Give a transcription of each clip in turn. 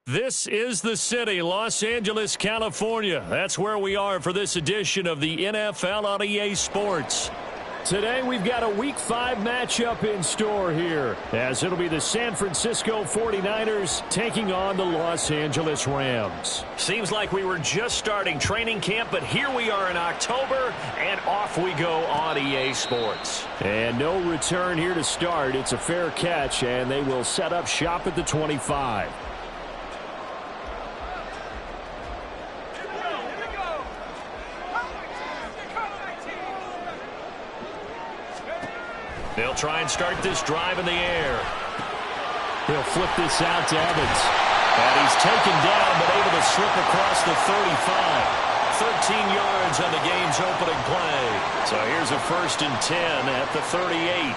This is the city, Los Angeles, California. That's where we are for this edition of the NFL on EA Sports. Today we've got a Week 5 matchup in store here, as it'll be the San Francisco 49ers taking on the Los Angeles Rams. Seems like we were just starting training camp, but here we are in October, and off we go on EA Sports. And no return here to start. It's a fair catch, and they will set up shop at the 25. They'll try and start this drive in the air. He'll flip this out to Evans. And he's taken down but able to slip across the 35. 13 yards on the game's opening play. So here's a 1st and 10 at the 38.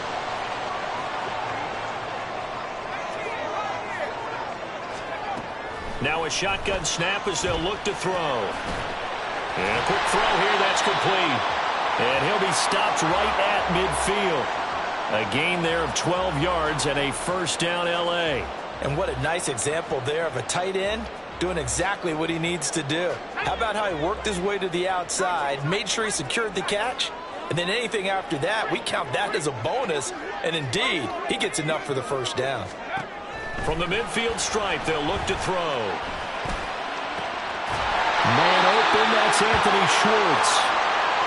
Now a shotgun snap as they'll look to throw. And a quick throw here, that's complete. And he'll be stopped right at midfield. A gain there of 12 yards and a 1st down L.A. And what a nice example there of a tight end doing exactly what he needs to do. How about how he worked his way to the outside, made sure he secured the catch, and then anything after that, we count that as a bonus. And indeed, he gets enough for the 1st down. From the midfield stripe, they'll look to throw. Man open, that's Anthony Schwartz.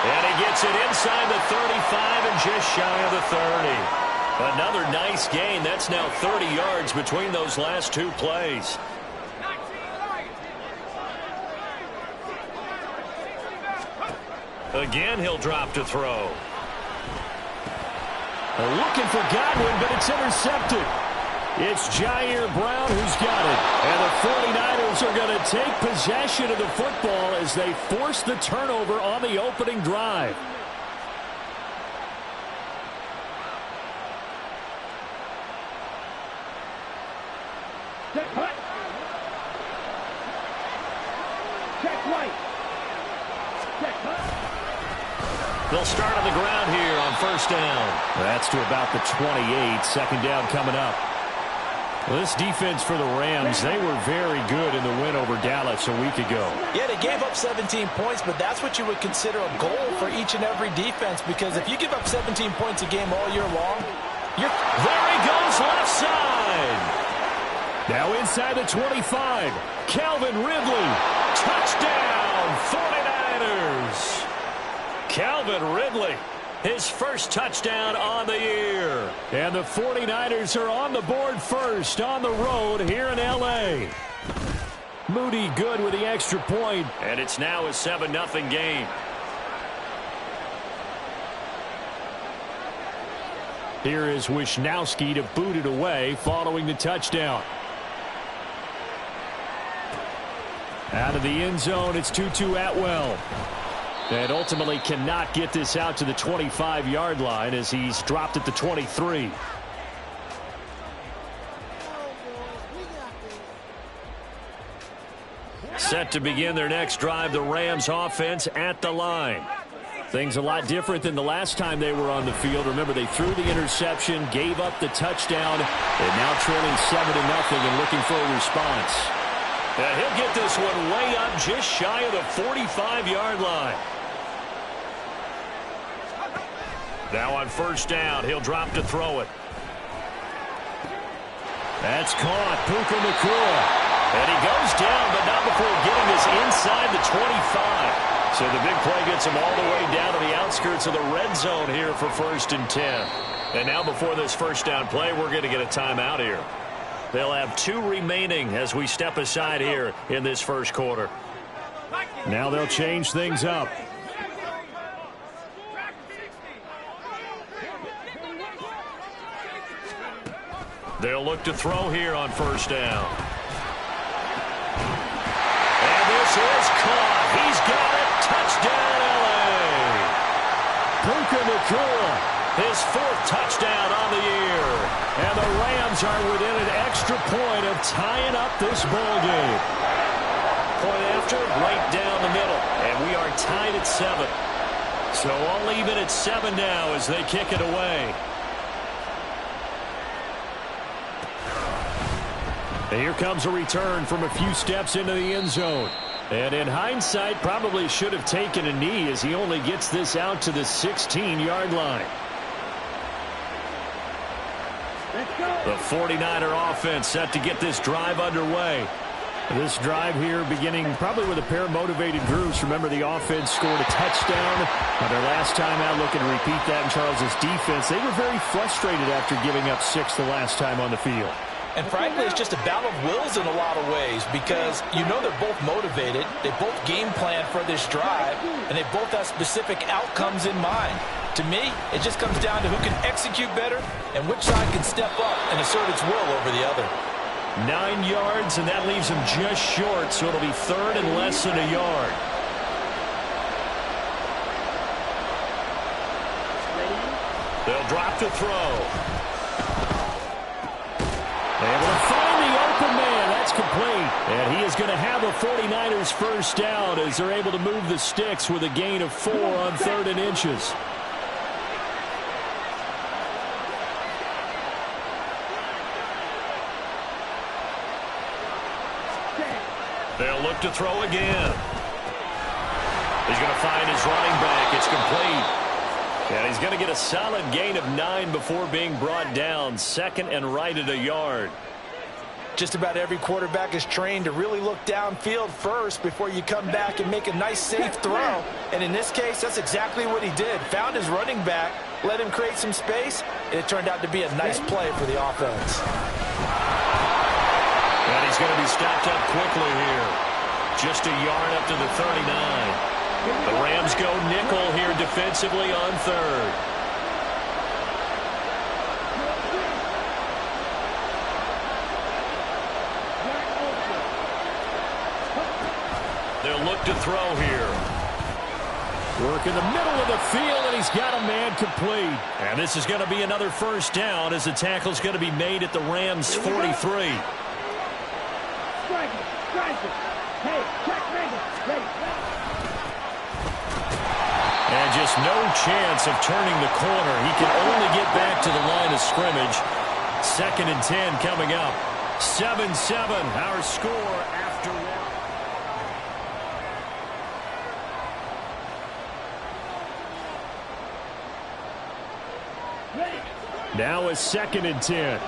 And he gets it inside the 35 and just shy of the 30. Another nice gain. That's now 30 yards between those last two plays. Again, he'll drop to throw. Looking for Godwin, but it's intercepted. It's Jair Brown who's got it. And the 49ers are going to take possession of the football as they force the turnover on the opening drive. They'll start on the ground here on 1st down. That's to about the 28. 2nd down coming up. Well, this defense for the Rams, they were very good in the win over Dallas a week ago. Yeah, they gave up 17 points, but that's what you would consider a goal for each and every defense, because if you give up 17 points a game all year long, there he goes left side. Now inside the 25, Calvin Ridley. Touchdown, 49ers. Calvin Ridley. His 1st touchdown on the year. And the 49ers are on the board first on the road here in L.A. Moody good with the extra point. And it's now a 7-0 game. Here is Wisnowski to boot it away following the touchdown. Out of the end zone, it's Tutu Atwell. And ultimately cannot get this out to the 25-yard line as he's dropped at the 23. Set to begin their next drive, the Rams offense at the line. Things a lot different than the last time they were on the field. Remember, they threw the interception, gave up the touchdown, and now trailing 7-0 and looking for a response. And he'll get this one way up just shy of the 45-yard line. Now on 1st down, he'll drop to throw it. That's caught, Puka Nacua. And he goes down, but not before getting this inside the 25. So the big play gets him all the way down to the outskirts of the red zone here for 1st and 10. And now before this 1st down play, we're going to get a timeout here. They'll have 2 remaining as we step aside here in this 1st quarter. Now they'll change things up. They'll look to throw here on 1st down. And this is caught. He's got it. Touchdown, L.A. Puka Nacua, his 4th touchdown on the year. And the Rams are within an extra point of tying up this ball game. Point after, right down the middle. And we are tied at 7. So all even at 7 now as they kick it away. And here comes a return from a few steps into the end zone. And in hindsight, probably should have taken a knee as he only gets this out to the 16-yard line. The 49er offense set to get this drive underway. This drive here beginning probably with a pair of motivated groups. Remember, the offense scored a touchdown on their last time out, looking to repeat that in Charles' defense. They were very frustrated after giving up 6 the last time on the field. And frankly, it's just a battle of wills in a lot of ways because you know they're both motivated. They both game plan for this drive, and they both have specific outcomes in mind. To me, it just comes down to who can execute better and which side can step up and assert its will over the other. 9 yards, and that leaves him just short, so it'll be third and less than a yard. They'll drop to throw. Able to find the open man. That's complete. And he is going to have a 49ers first down as they're able to move the sticks with a gain of 4 on 3rd and inches. They'll look to throw again. He's going to find his running back. It's complete. And he's going to get a solid gain of 9 before being brought down. 2nd and right at a yard. Just about every quarterback is trained to really look downfield first before you come back and make a nice, safe throw. And in this case, that's exactly what he did. Found his running back, let him create some space, and it turned out to be a nice play for the offense. And he's going to be stopped up quickly here. Just a yard up to the 39. The Rams go nickel here defensively on 3rd. They'll look to throw here. Work in the middle of the field, and he's got a man complete. And this is going to be another first down as the tackle's going to be made at the Rams' 43. And just no chance of turning the corner. He can only get back to the line of scrimmage. 2nd and 10 coming up. 7-7, our score after one. Now a 2nd and 10.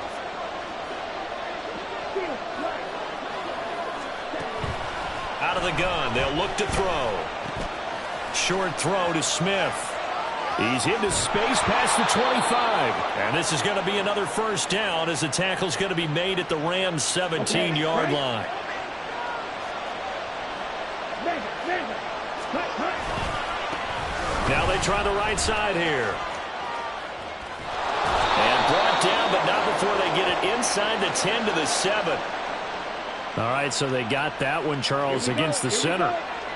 Out of the gun, they'll look to throw. Short throw to Smith. He's into space past the 25. And this is going to be another first down as the tackle's going to be made at the Rams' 17-yard line. Now they try the right side here. And brought down, but not before they get it inside the 10 to the 7. All right, so they got that one, Charles, against the center.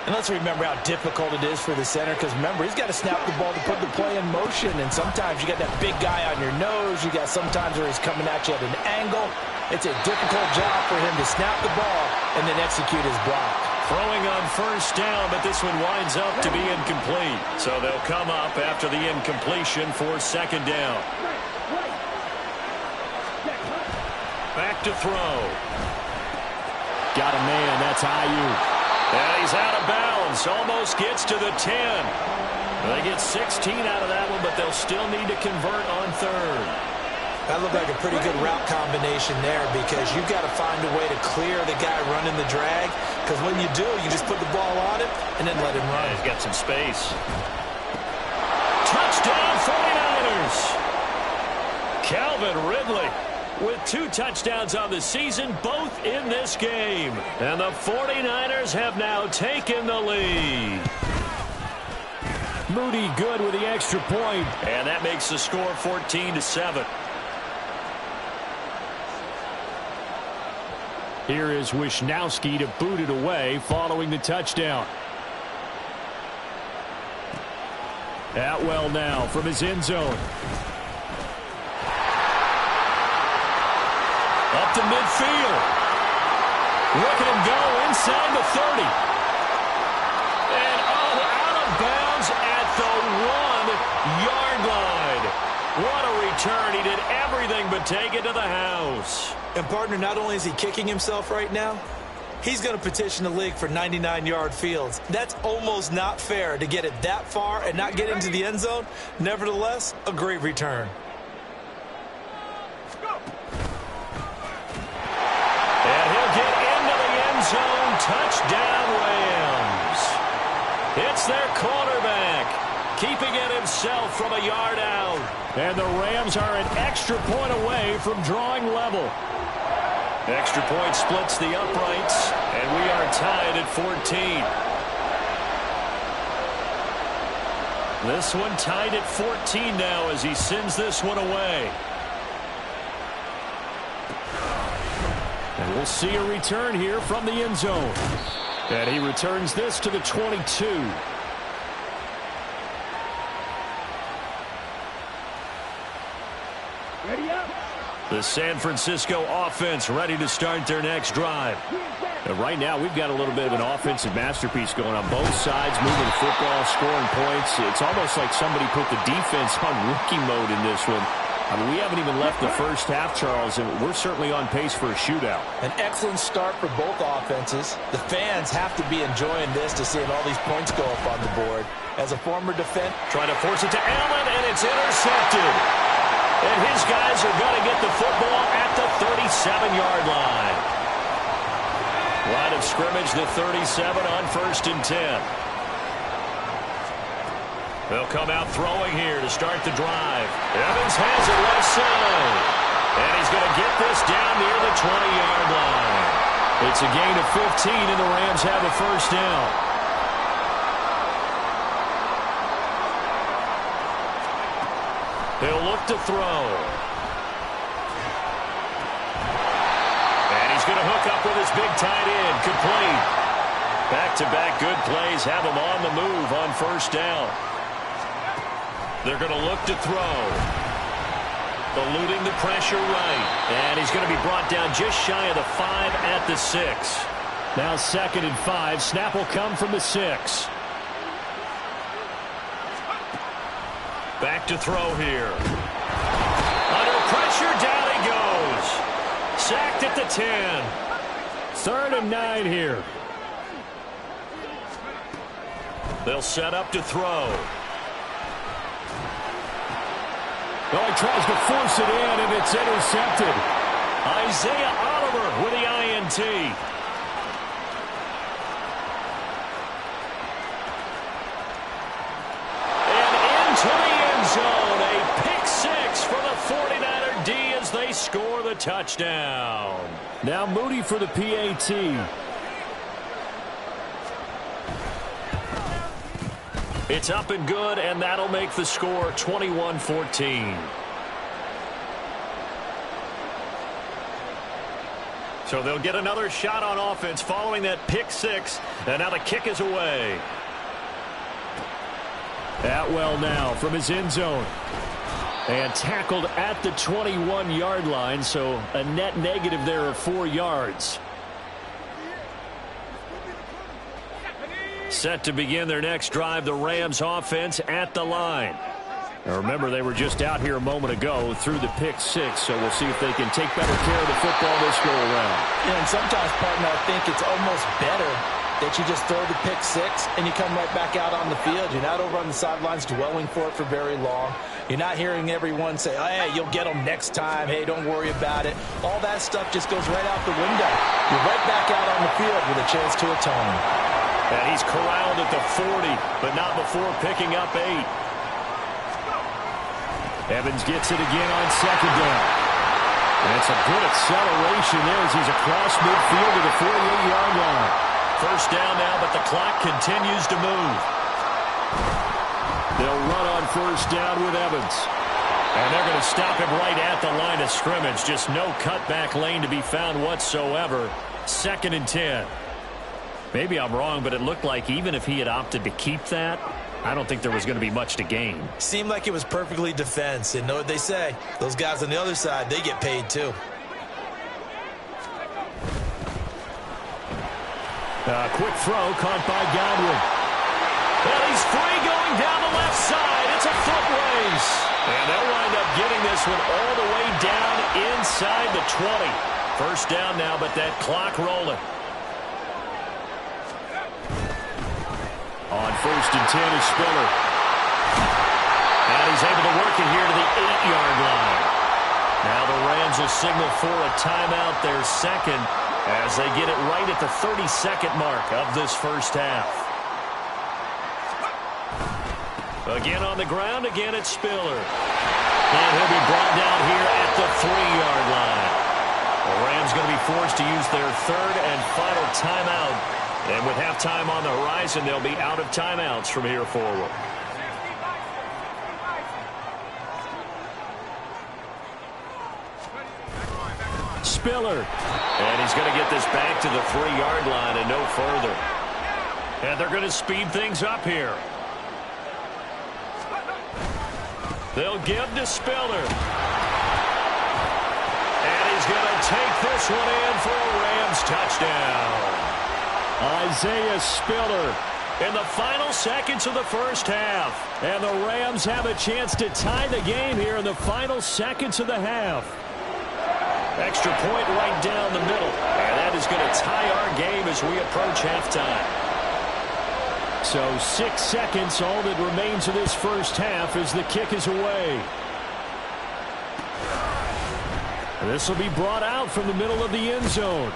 And let's remember how difficult it is for the center because, remember, he's got to snap the ball to put the play in motion. And sometimes you got that big guy on your nose. You got sometimes where he's coming at you at an angle. It's a difficult job for him to snap the ball and then execute his block. Throwing on first down, but this one winds up to be incomplete. So they'll come up after the incompletion for 2nd down. Back to throw. Got a man. That's Ayuk. And he's out of bounds. Almost gets to the 10. They get 16 out of that one, but they'll still need to convert on 3rd. That looked like a pretty good route combination there because you've got to find a way to clear the guy running the drag. Because when you do, you just put the ball on him and then let him run. Yeah, he's got some space. Touchdown 49ers. Calvin Ridley with 2 touchdowns on the season, both in this game. And the 49ers have now taken the lead. Moody good with the extra point. And that makes the score 14-7. Here is Wisnowski to boot it away following the touchdown. Atwell now from his end zone. Up to midfield. Look at him go inside the 30. And out of bounds at the 1-yard line. What a return. He did everything but take it to the house. And, partner, not only is he kicking himself right now, he's going to petition the league for 99-yard fields. That's almost not fair to get it that far and not get into the end zone. Nevertheless, a great return. And he'll get into the end zone. Touchdown, Rams. It's their quarterback, keeping it himself from a yard out. And the Rams are an extra point away from drawing level. Extra point splits the uprights, and we are tied at 14. This one tied at 14 now as he sends this one away. And we'll see a return here from the end zone. And he returns this to the 22. Ready up. The San Francisco offense ready to start their next drive. And right now, we've got a little bit of an offensive masterpiece going on both sides, moving the football, scoring points. It's almost like somebody put the defense on rookie mode in this one. I mean, we haven't even left the first half, Charles, and we're certainly on pace for a shootout. An excellent start for both offenses. The fans have to be enjoying this to seeing all these points go up on the board. As a former defender, trying to force it to Allen, and it's intercepted. And his guys are going to get the football at the 37-yard line. Line of scrimmage, the 37 on 1st and 10. They'll come out throwing here to start the drive. Evans has it left side. And he's going to get this down near the 20-yard line. It's a gain of 15, and the Rams have a first down. He'll look to throw. And he's going to hook up with his big tight end. Complete. Back-to-back good plays have him on the move on first down. They're going to look to throw. Eluding the pressure right. And he's going to be brought down just shy of the 5 at the 6. Now 2nd and 5. Snap will come from the 6. Back to throw here. Under pressure, down he goes. Sacked at the 10. 3rd and 9 here. They'll set up to throw. Oh, he tries to force it in, and it's intercepted. Isaiah Oliver with the INT. To the end zone, a pick 6 for the 49er D as they score the touchdown. Now Moody for the PAT. It's up and good, and that'll make the score 21-14. So they'll get another shot on offense following that pick 6, and now the kick is away. Atwell now from his end zone. And tackled at the 21-yard line, so a net negative there of 4 yards. Set to begin their next drive, the Rams offense at the line. Now remember, they were just out here a moment ago through the pick 6, so we'll see if they can take better care of the football this go around. Yeah, and sometimes, partner, I think it's almost better that you just throw the pick 6 and you come right back out on the field. You're not over on the sidelines dwelling for it for very long. You're not hearing everyone say, oh, hey, you'll get them next time. Hey, don't worry about it. All that stuff just goes right out the window. You're right back out on the field with a chance to atone. And he's corralled at the 40, but not before picking up 8. Evans gets it again on 2nd down. And it's a good acceleration there as he's across midfield to the 48-yard line. First down now, but the clock continues to move. They'll run on first down with Evans. And they're going to stop him right at the line of scrimmage. Just no cutback lane to be found whatsoever. 2nd and 10. Maybe I'm wrong, but it looked like even if he had opted to keep that, I don't think there was going to be much to gain. Seemed like it was perfectly defense. And know what they say? Those guys on the other side, they get paid too. Quick throw caught by Godwin. Well, he's free going down the left side. It's a foot race. And they'll wind up getting this one all the way down inside the 20. First down now, but that clock rolling. On 1st and 10 is Spiller. And he's able to work it here to the 8-yard line. Now the Rams will signal for a timeout, their second, as they get it right at the 32nd mark of this first half. Again on the ground, again it's Spiller. And he'll be brought down here at the 3-yard line. The Rams going to be forced to use their third and final timeout. And with halftime on the horizon, they'll be out of timeouts from here forward. Spiller. And he's going to get this back to the 3-yard line and no further. And they're going to speed things up here. They'll give to Spiller. And he's going to take this one in for a Rams touchdown. Isaiah Spiller in the final seconds of the first half. And the Rams have a chance to tie the game here in the final seconds of the half. Extra point right down the middle. And that is going to tie our game as we approach halftime. So 6 seconds, all that remains of this first half as the kick is away. This will be brought out from the middle of the end zone.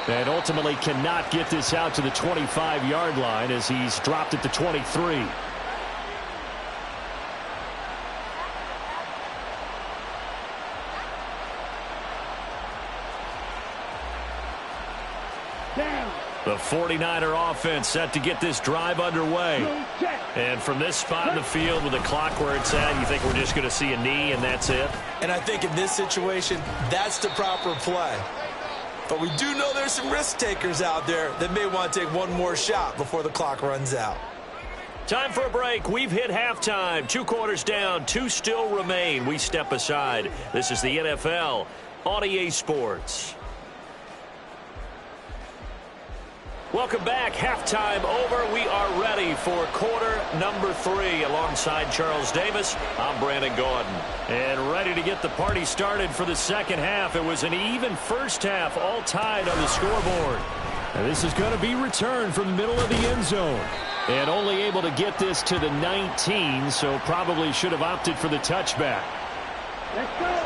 And ultimately cannot get this out to the 25-yard line as he's dropped at the 23. The 49er offense set to get this drive underway. And from this spot in the field with the clock where it's at, you think we're just going to see a knee and that's it? And I think in this situation, that's the proper play. But we do know there's some risk takers out there that may want to take one more shot before the clock runs out. Time for a break. We've hit halftime. 2 quarters down, 2 still remain. We step aside. This is the NFL on EA Sports. Welcome back. Halftime over. We are ready for quarter number 3. Alongside Charles Davis, I'm Brandon Gaudin. And ready to get the party started for the second half. It was an even first half, all tied on the scoreboard. And this is going to be returned from the middle of the end zone. And only able to get this to the 19, so probably should have opted for the touchback. Let's go.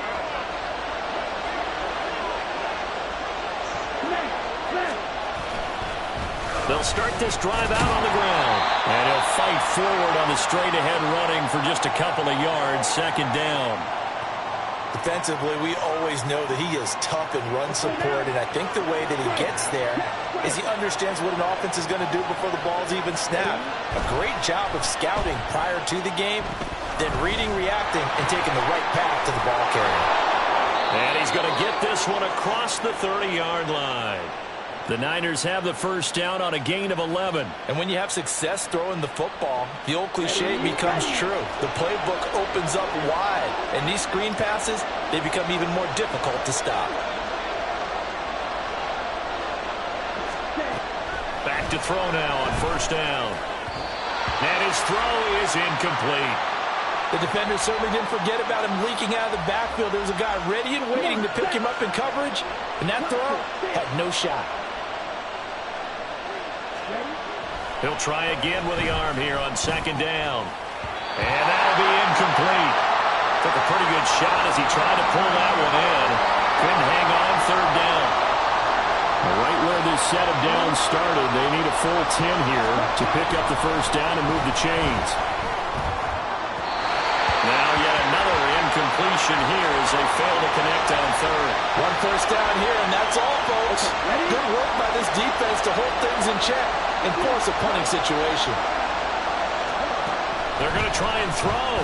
They'll start this drive out on the ground. And he'll fight forward on the straight-ahead running for just a couple of yards. Second down. Defensively, we always know that he is tough in run support, and I think the way that he gets there is he understands what an offense is going to do before the ball's even snapped. A great job of scouting prior to the game, then reading, reacting, and taking the right path to the ball carrier. And he's going to get this one across the 30-yard line. The Niners have the first down on a gain of 11. And when you have success throwing the football, the old cliche becomes true. The playbook opens up wide, and these screen passes, they become even more difficult to stop. Back to throw now on first down. And his throw is incomplete. The defender certainly didn't forget about him leaking out of the backfield. There was a guy ready and waiting to pick him up in coverage, and that throw had no shot. He'll try again with the arm here on second down. And that'll be incomplete. Took a pretty good shot as he tried to pull that one in. Couldn't hang on third down. Right where this set of downs started, they need a full 10 here to pick up the first down and move the chains. Now yet another incompletion here as they fail to connect on third. One first down here, and that's all, folks. Good work by this defense to hold things in check and force a punting situation. They're going to try and throw.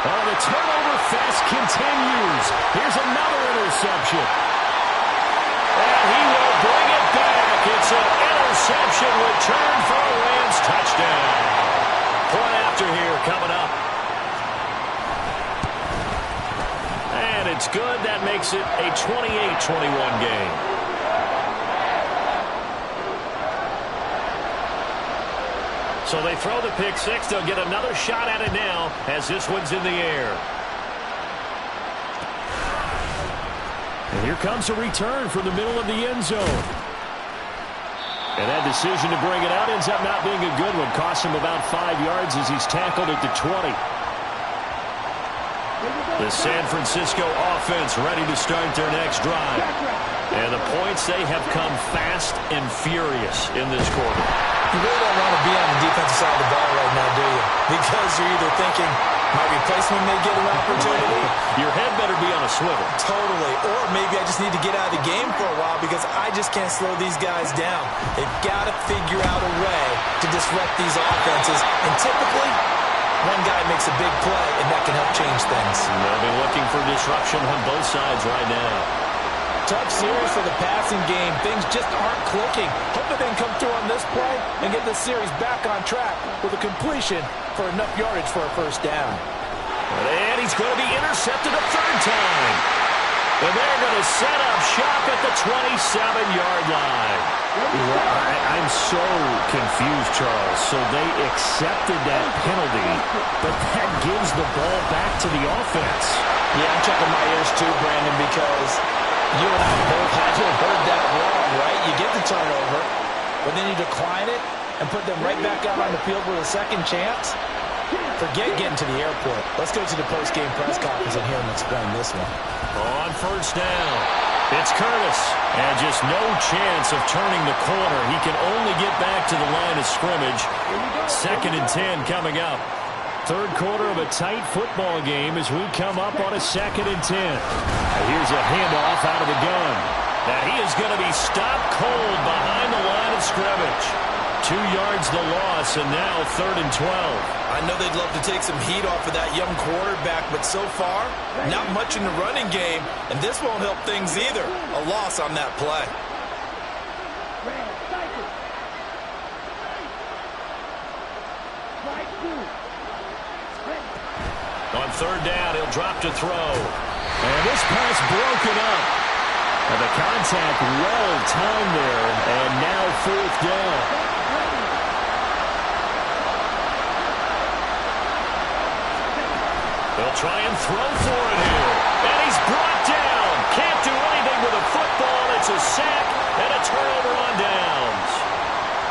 Oh, the turnover fest continues. Here's another interception. And he will bring it back. It's an interception return for a Rams touchdown. Point after here coming up. And it's good. That makes it a 28-21 game. So they throw the pick six. They'll get another shot at it now as this one's in the air. And here comes a return from the middle of the end zone. And that decision to bring it out ends up not being a good one. Costs him about 5 yards as he's tackled at the 20. The San Francisco offense ready to start their next drive. And the points, they have come fast and furious in this quarter. You really don't want to be on the defensive side of the ball right now, do you? Because you're either thinking, my replacement may get an opportunity. Your head better be on a swivel. Totally. Or maybe I just need to get out of the game for a while because I just can't slow these guys down. They've got to figure out a way to disrupt these offenses. And typically, one guy makes a big play, and that can help change things. And they'll be looking for disruption on both sides right now. Tough series for the passing game. Things just aren't clicking. Hope they can come through on this play and get this series back on track with a completion for enough yardage for a first down. And he's going to be intercepted a third time. And they're going to set up shop at the 27-yard line. I'm so confused, Charles. So they accepted that penalty, but that gives the ball back to the offense. Yeah, I'm checking my ears too, Brandon, because you and I both had to have heard that wrong, right? You get the turnover, but then you decline it and put them right back out on the field with a second chance. Forget getting to the airport. Let's go to the post-game press conference and hear him explain this one. On first down, it's Curtis. And just no chance of turning the corner. He can only get back to the line of scrimmage. 2nd and 10 coming up. Third quarter of a tight football game as we come up on a 2nd and 10. Here's a handoff out of the gun. Now he is going to be stopped cold behind the line of scrimmage. 2 yards the loss, and now 3rd and 12. I know they'd love to take some heat off of that young quarterback, but so far, not much in the running game, and this won't help things either. A loss on that play. On 3rd down, he'll drop to throw. And this pass broken up. And the contact well timed there, and now 4th down. They'll try and throw for it here. And he's brought down. Can't do anything with a football. It's a sack and a turnover on downs.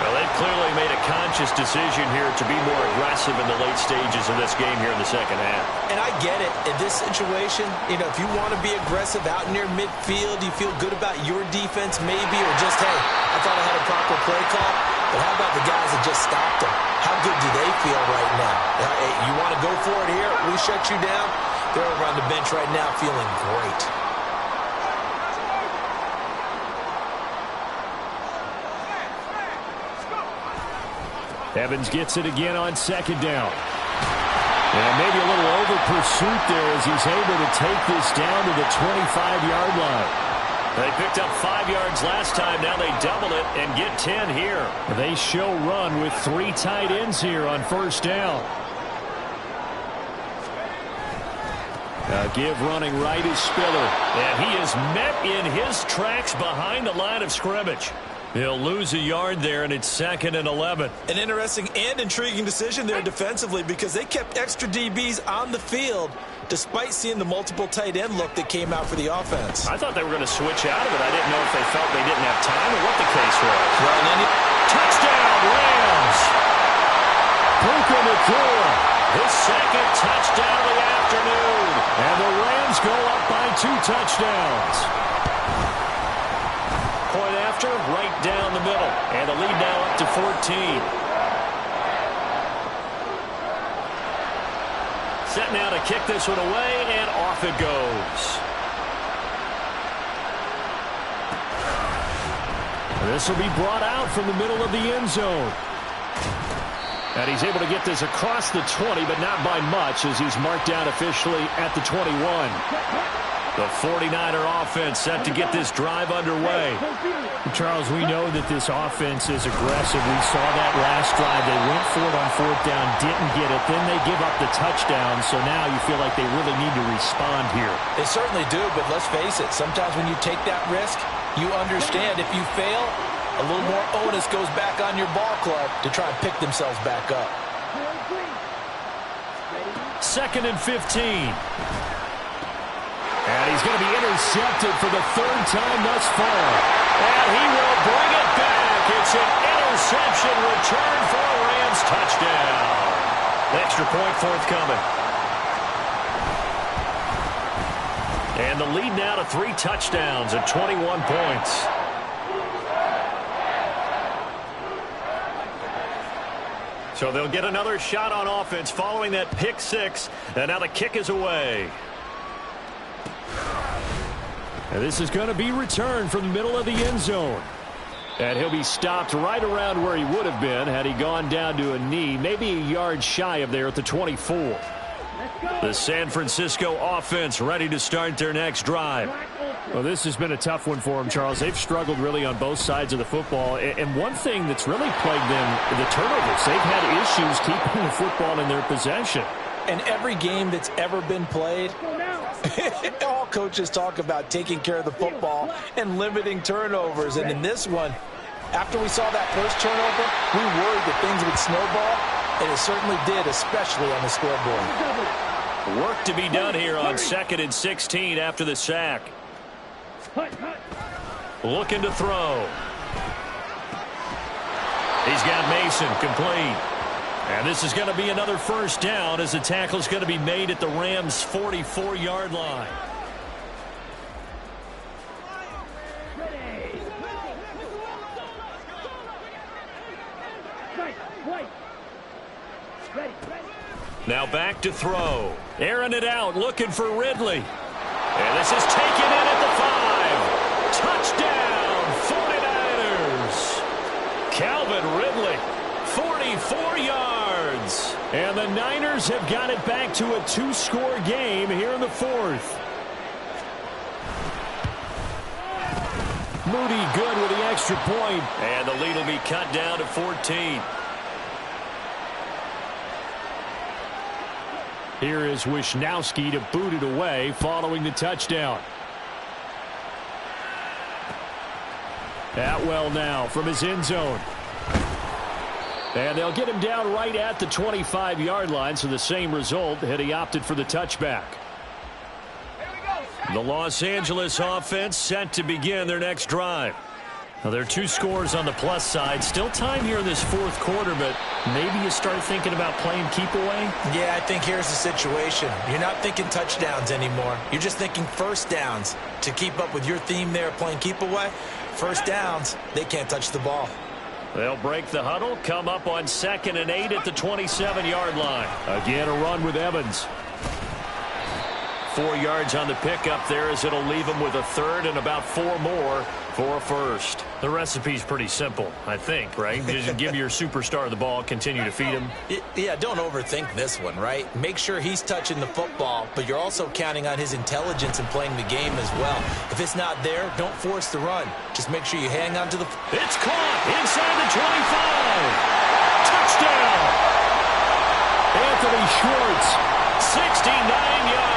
Well, they've clearly made a conscious decision here to be more aggressive in the late stages of this game here in the second half. And I get it. In this situation, you know, if you want to be aggressive out near midfield, you feel good about your defense maybe, or just, hey, I thought I had a proper play call. But how about the guys that just stopped them? How good do they feel right now? Hey, you want to go for it here? We shut you down. They're over on the bench right now feeling great. Evans gets it again on 2nd down. And maybe a little over pursuit there as he's able to take this down to the 25-yard line. They picked up 5 yards last time. Now they double it and get 10 here. They show run with 3 tight ends here on 1st down. Give running right is Spiller. And he is met in his tracks behind the line of scrimmage. He'll lose a yard there, and it's 2nd and 11. An interesting and intriguing decision there defensively because they kept extra DBs on the field despite seeing the multiple tight end look that came out for the offense. I thought they were going to switch out of it. I didn't know if they felt they didn't have time or what the case was. Well, and then touchdown, Rams! Puka Nacua, his 2nd touchdown of the afternoon. And the Rams go up by 2 touchdowns. Point after, right down the middle. And the lead now up to 14. Set now to kick this one away, and off it goes. This will be brought out from the middle of the end zone. And he's able to get this across the 20, but not by much as he's marked down officially at the 21. The 49er offense set to get this drive underway. Charles, we know that this offense is aggressive. We saw that last drive. They went for it on 4th down, didn't get it. Then they give up the touchdown, so now you feel like they really need to respond here. They certainly do, but let's face it. Sometimes when you take that risk, you understand if you fail, a little more onus goes back on your ball club to try and pick themselves back up. 2nd and 15. And he's going to be intercepted for the third time thus far. And he will bring it back. It's an interception return for a Rams touchdown. Extra point forthcoming. And the lead now to 3 touchdowns at 21 points. So they'll get another shot on offense following that pick 6. And now the kick is away. And this is going to be returned from the middle of the end zone. And he'll be stopped right around where he would have been had he gone down to a knee, maybe a yard shy of there at the 24. The San Francisco offense ready to start their next drive. Well, this has been a tough one for them, Charles. They've struggled really on both sides of the football. And one thing that's really plagued them, the turnovers. They've had issues keeping the football in their possession. And every game that's ever been played, all coaches talk about taking care of the football and limiting turnovers. And in this one, after we saw that first turnover, we worried that things would snowball, and it certainly did, especially on the scoreboard. Work to be done here on 2nd and 16 after the sack. Looking to throw. He's got Mason complete. And this is going to be another first down as the tackle is going to be made at the Rams' 44-yard line. Now back to throw. Airing it out, looking for Ridley. And this is taken in at the 5. Touchdown, 49ers. Calvin Ridley, 44 yards. And the Niners have got it back to a 2-score game here in the 4th. Moody good with the extra point. And the lead will be cut down to 14. Here is Wisnowski to boot it away following the touchdown. Atwell now from his end zone. And they'll get him down right at the 25-yard line, so the same result had he opted for the touchback. The Los Angeles offense set to begin their next drive. Now, there are 2 scores on the plus side. Still time here in this 4th quarter, but maybe you start thinking about playing keep away? Yeah, I think here's the situation. You're not thinking touchdowns anymore. You're just thinking first downs. To keep up with your theme there, playing keep away, first downs, they can't touch the ball. They'll break the huddle, come up on 2nd and 8 at the 27-yard line. Again, a run with Evans. 4 yards on the pickup there as it'll leave him with a 3rd and about 4 more for a first. The recipe's pretty simple, I think, right? Just give your superstar the ball, continue to feed him. Yeah, don't overthink this one, right? Make sure he's touching the football, but you're also counting on his intelligence in playing the game as well. If it's not there, don't force the run. Just make sure you hang on to the... It's caught inside the 25. Touchdown! Anthony Schwartz, 69 yards.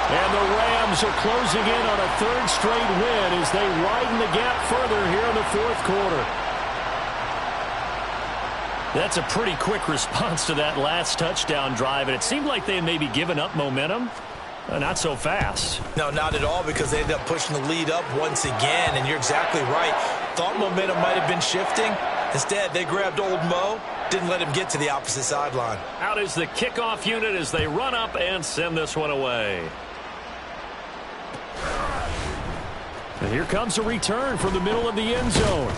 And the Rams are closing in on a 3rd straight win as they widen the gap further here in the 4th quarter. That's a pretty quick response to that last touchdown drive, and it seemed like they had maybe given up momentum. Not so fast. No, not at all, because they ended up pushing the lead up once again, and you're exactly right. Thought momentum might have been shifting. Instead, they grabbed old Mo, didn't let him get to the opposite sideline. Out is the kickoff unit as they run up and send this one away. And here comes a return from the middle of the end zone.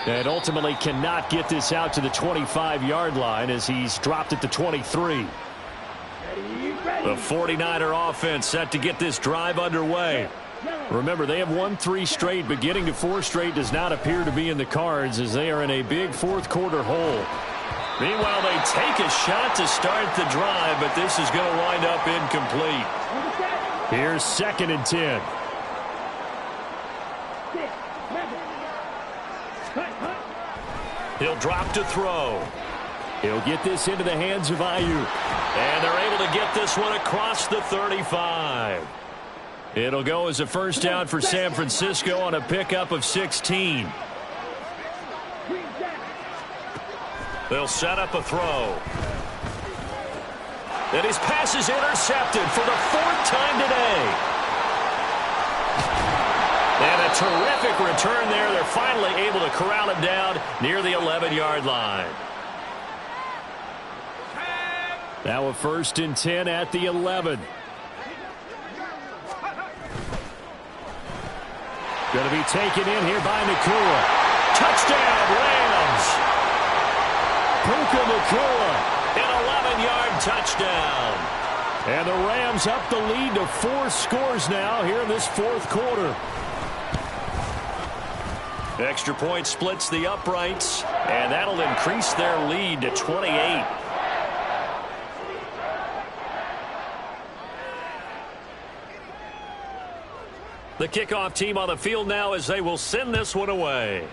And ultimately cannot get this out to the 25-yard line as he's dropped at the 23. The 49er offense set to get this drive underway. Remember, they have won 3 straight, but getting to 4 straight does not appear to be in the cards as they are in a big 4th quarter hole. Meanwhile, they take a shot to start the drive, but this is going to wind up incomplete. Here's 2nd and 10. He'll drop to throw. He'll get this into the hands of Ayuk. And they're able to get this one across the 35. It'll go as a first down for San Francisco on a pickup of 16. They'll set up a throw. And his pass is intercepted for the 4th time today. And a terrific return there. They're finally able to corral him down near the 11-yard line. Now a 1st and 10 at the 11. Going to be taken in here by Nacua. Touchdown, Rams! Puka Nacua, an 11-yard touchdown. And the Rams up the lead to 4 scores now here in this 4th quarter. Extra point splits the uprights, and that'll increase their lead to 28. The kickoff team on the field now as they will send this one away.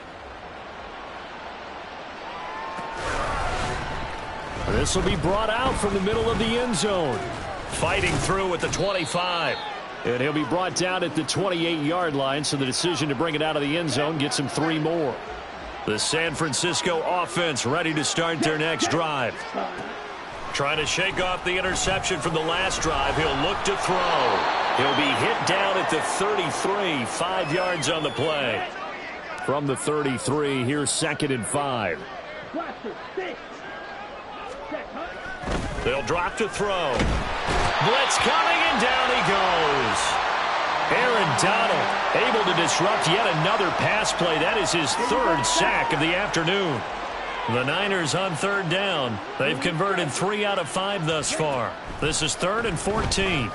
This will be brought out from the middle of the end zone. Fighting through at the 25. And he'll be brought down at the 28-yard line, so the decision to bring it out of the end zone gets him 3 more. The San Francisco offense ready to start their next drive. Trying to shake off the interception from the last drive. He'll look to throw. He'll be hit down at the 33, 5 yards on the play. From the 33, here's 2nd and 5. They'll drop to throw. Blitz coming, and down he goes. Aaron Donald able to disrupt yet another pass play. That is his 3rd sack of the afternoon. The Niners on 3rd down. They've converted 3 out of 5 thus far. This is 3rd and 14.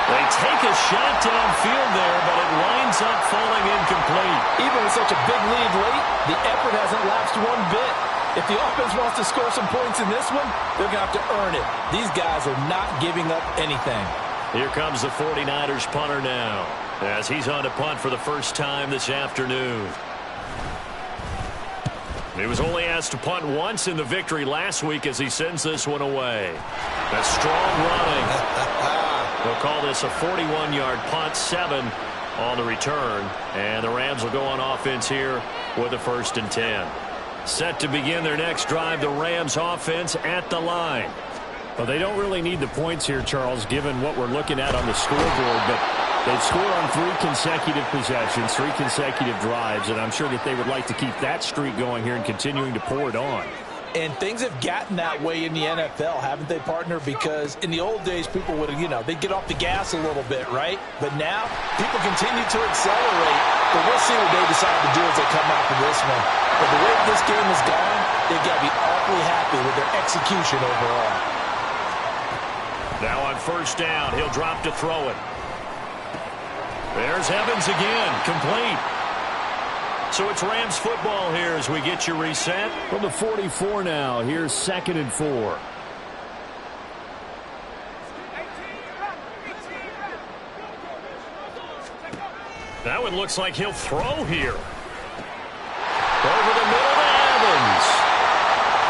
They take a shot downfield there, but it winds up falling incomplete. Even with such a big lead late, the effort hasn't lapsed one bit. If the offense wants to score some points in this one, they're going to have to earn it. These guys are not giving up anything. Here comes the 49ers punter now, as he's on to punt for the first time this afternoon. He was only asked to punt once in the victory last week as he sends this one away. A strong running. They'll call this a 41-yard punt, 7 on the return. And the Rams will go on offense here with a 1st and 10. Set to begin their next drive, the Rams offense at the line. Well, they don't really need the points here, Charles, given what we're looking at on the scoreboard. But they've scored on 3 consecutive possessions, 3 consecutive drives, and I'm sure that they would like to keep that streak going here and continuing to pour it on. And things have gotten that way in the NFL, haven't they, partner? Because in the old days, people would, they'd get off the gas a little bit, right? But now, people continue to accelerate. But we'll see what they decide to do as they come out for this one. But the way this game has gone, they've got to be awfully happy with their execution overall. Now on 1st down, he'll drop to throw it. There's Evans again, complete. So it's Rams football here as we get you reset. From the 44 now, here's 2nd and 4. That one looks like he'll throw here. Over the middle to Evans.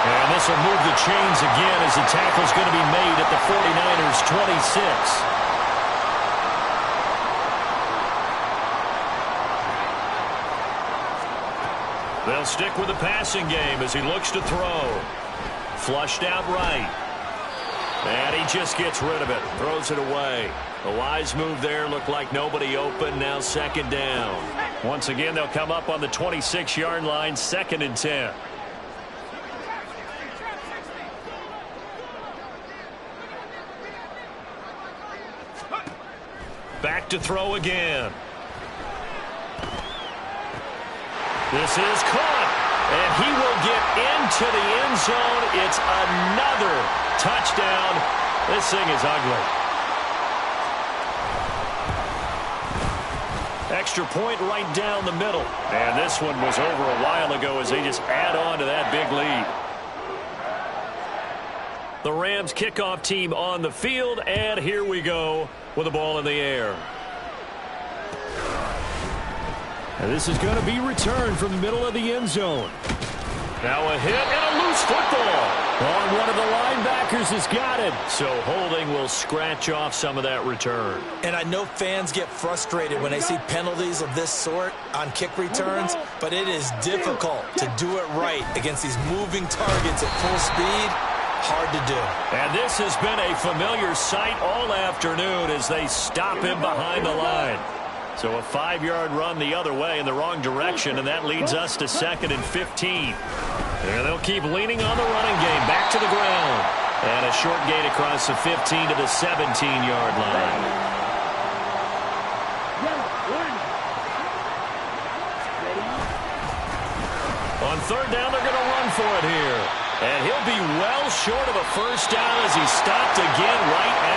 And this will move the chains again as the tackle's going to be made at the 49ers' 26. They'll stick with the passing game as he looks to throw. Flushed out right. And he just gets rid of it. Throws it away. A wise move there. Looked like nobody open. Now 2nd down. Once again, they'll come up on the 26-yard line. 2nd and 10. Back to throw again. This is caught, and he will get into the end zone. It's another touchdown. This thing is ugly. Extra point right down the middle. And this one was over a while ago as they just add on to that big lead. The Rams kickoff team on the field, and here we go with the ball in the air. And this is going to be returned from the middle of the end zone. Now a hit and a loose football. And one of the linebackers has got it. So holding will scratch off some of that return. And I know fans get frustrated when they see penalties of this sort on kick returns, but it is difficult to do it right against these moving targets at full speed. Hard to do. And this has been a familiar sight all afternoon as they stop him behind the line. So a 5-yard run the other way in the wrong direction, and that leads us to 2nd and 15. And they'll keep leaning on the running game. Back to the ground. And a short gain across the 15 to the 17-yard line. On 3rd down, they're going to run for it here. And he'll be well short of a first down as he's stopped again right at